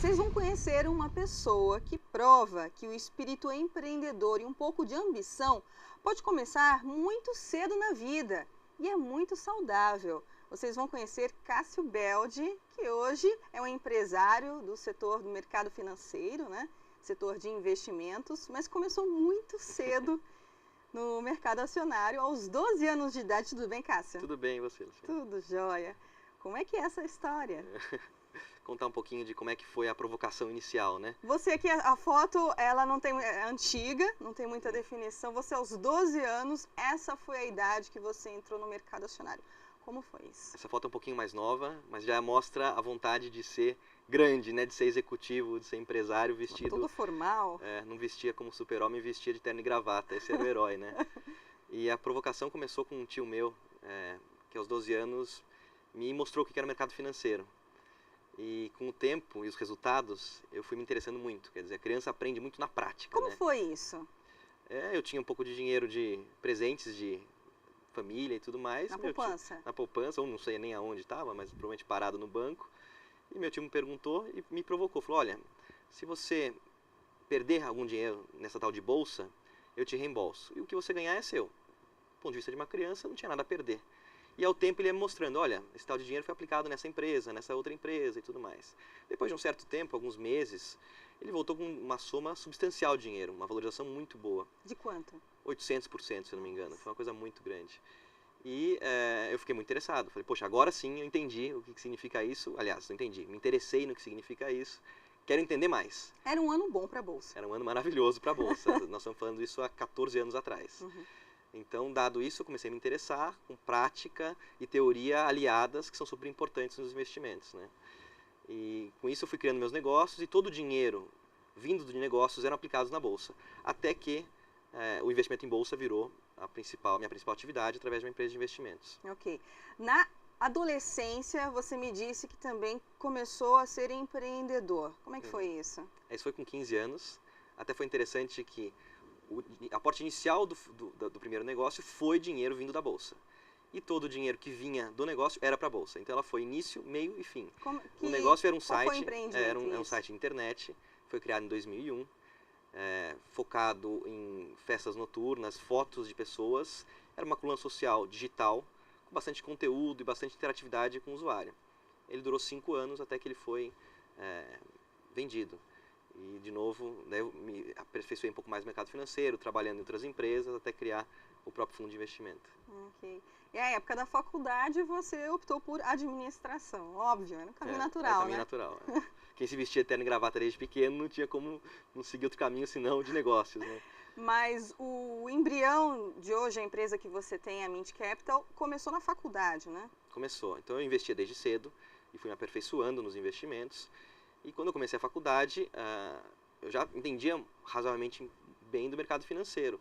Vocês vão conhecer uma pessoa que prova que o espírito empreendedor e um pouco de ambição pode começar muito cedo na vida e é muito saudável. Vocês vão conhecer Cássio Beldi, que hoje é um empresário do setor do mercado financeiro, né? Setor de investimentos, mas começou muito cedo no mercado acionário, aos 12 anos de idade. Tudo bem, Cássio? Tudo bem, e você, Luciana? Tudo jóia. Como é que é essa história? Contar um pouquinho de como é que foi a provocação inicial, né? Você aqui, a foto, ela não tem, é antiga, não tem muita definição. Você aos 12 anos, essa foi a idade que você entrou no mercado acionário. Como foi isso? Essa foto é um pouquinho mais nova, mas já mostra a vontade de ser grande, né? De ser executivo, de ser empresário, vestido... Tudo formal. não vestia como super-homem, vestia de terno e gravata. Esse era o herói, né? E a provocação começou com um tio meu, que aos 12 anos me mostrou o que era o mercado financeiro. E com o tempo e os resultados, eu fui me interessando muito. Quer dizer, a criança aprende muito na prática, Como né? foi isso? Eu tinha um pouco de dinheiro de presentes de família e tudo mais. Na Meu tio- poupança? Na poupança, ou não sei nem aonde estava, mas provavelmente parado no banco. E meu tio me perguntou e me provocou. Falou, olha, se você perder algum dinheiro nessa tal de bolsa, eu te reembolso. E o que você ganhar é seu. Do ponto de vista de uma criança, não tinha nada a perder. E ao tempo ele ia me mostrando, olha, esse tal de dinheiro foi aplicado nessa empresa, nessa outra empresa e tudo mais. Depois de um certo tempo, alguns meses, ele voltou com uma soma substancial de dinheiro, uma valorização muito boa. De quanto? 800%, se eu não me engano. Foi uma coisa muito grande. E eu fiquei muito interessado. Falei, poxa, agora sim eu entendi o que significa isso. Aliás, não entendi. Me interessei no que significa isso. Quero entender mais. Era um ano bom para a Bolsa. Era um ano maravilhoso para a Bolsa. Nós estamos falando isso há 14 anos atrás. Uhum. Então, dado isso, eu comecei a me interessar com prática e teoria aliadas, que são super importantes nos investimentos, né? E com isso eu fui criando meus negócios e todo o dinheiro vindo de negócios eram aplicados na Bolsa. Até que o investimento em Bolsa virou minha principal atividade através de uma empresa de investimentos. Ok. Na adolescência, você me disse que também começou a ser empreendedor. Como é que foi isso? Isso foi com 15 anos. Até foi interessante que o aporte inicial do primeiro negócio foi dinheiro vindo da Bolsa. E todo o dinheiro que vinha do negócio era para a Bolsa. Então ela foi início, meio e fim. O negócio era um site, era um site de internet, foi criado em 2001, focado em festas noturnas, fotos de pessoas. Era uma coluna social digital, com bastante conteúdo e bastante interatividade com o usuário. Ele durou 5 anos até que ele foi vendido. E, de novo, eu me aperfeiçoei um pouco mais no mercado financeiro, trabalhando em outras empresas, até criar o próprio fundo de investimento. Ok. E a época da faculdade, você optou por administração. Óbvio, era um caminho natural, caminho né? natural. Quem se vestia terno e gravata desde pequeno não tinha como não seguir outro caminho senão de negócios, né? Mas o embrião de hoje, a empresa que você tem, a Mint Capital, começou na faculdade, né? Começou. Então eu investia desde cedo e fui me aperfeiçoando nos investimentos. E quando eu comecei a faculdade, eu já entendia razoavelmente bem do mercado financeiro.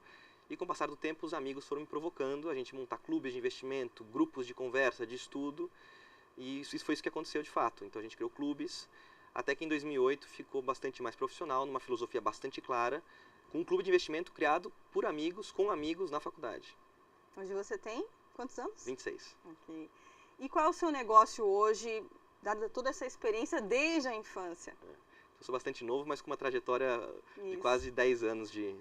E com o passar do tempo, os amigos foram me provocando a gente montar clubes de investimento, grupos de conversa, de estudo. E isso foi isso que aconteceu de fato. Então a gente criou clubes, até que em 2008 ficou bastante mais profissional, numa filosofia bastante clara, com um clube de investimento criado por amigos, com amigos na faculdade. Hoje você tem quantos anos? 26. Ok. E qual é o seu negócio hoje, dada toda essa experiência desde a infância? Eu sou bastante novo, mas com uma trajetória de quase 10 anos de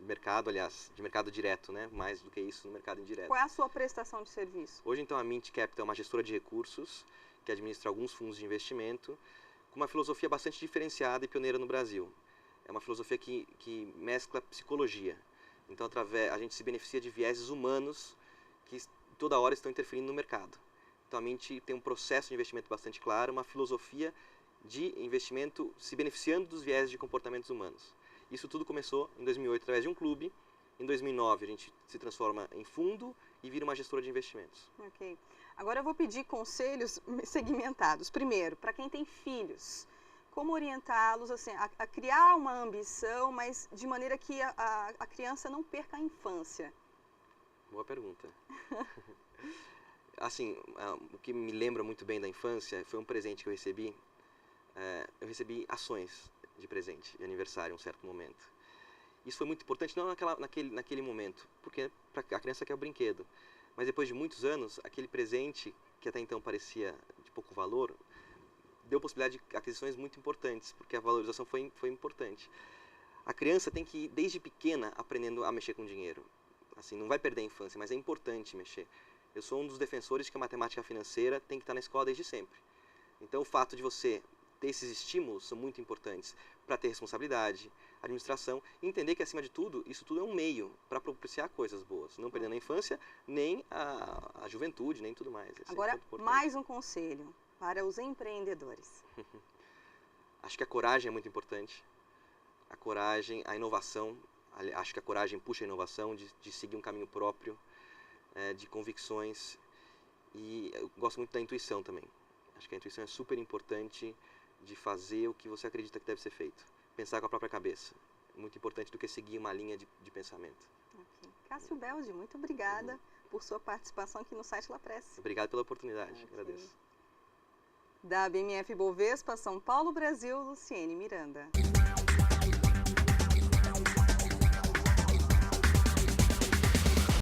mercado, aliás, de mercado direto, né? Mais do que isso no mercado indireto. Qual é a sua prestação de serviço? Hoje, então, a Mint Capital é uma gestora de recursos que administra alguns fundos de investimento com uma filosofia bastante diferenciada e pioneira no Brasil. É uma filosofia que mescla psicologia. Então, a gente se beneficia de vieses humanos que toda hora estão interferindo no mercado. Então, a Mint tem um processo de investimento bastante claro, uma filosofia de investimento se beneficiando dos vieses de comportamentos humanos. Isso tudo começou em 2008 através de um clube. Em 2009 a gente se transforma em fundo e vira uma gestora de investimentos. Ok. Agora eu vou pedir conselhos segmentados. Primeiro, para quem tem filhos, como orientá-los assim, a criar uma ambição, mas de maneira que a criança não perca a infância? Boa pergunta. Assim, o que me lembra muito bem da infância foi um presente que eu recebi. Eu recebi ações de presente, de aniversário, em um certo momento. Isso foi muito importante, não naquele momento, porque a criança quer o brinquedo. Mas depois de muitos anos, aquele presente, que até então parecia de pouco valor, deu possibilidade de aquisições muito importantes, porque a valorização foi importante. A criança tem que ir, desde pequena, aprendendo a mexer com dinheiro. Assim, não vai perder a infância, mas é importante mexer. Eu sou um dos defensores de que a matemática financeira tem que estar na escola desde sempre. Então, o fato de você ter esses estímulos são muito importantes para ter responsabilidade, administração, e entender que, acima de tudo, isso tudo é um meio para propiciar coisas boas. Não perdendo a infância, nem a juventude, nem tudo mais. Isso Agora, é mais um conselho para os empreendedores. Acho que a coragem é muito importante. A coragem, a inovação. Acho que a coragem puxa a inovação, de seguir um caminho próprio, de convicções. E eu gosto muito da intuição também. Acho que a intuição é super importante, de fazer o que você acredita que deve ser feito. Pensar com a própria cabeça. Muito importante do que seguir uma linha de pensamento. Okay. Cássio Belge, muito obrigada por sua participação aqui no site La Presse. Obrigado pela oportunidade. Agradeço. Da BMF Bovespa, São Paulo, Brasil, Luciene Miranda.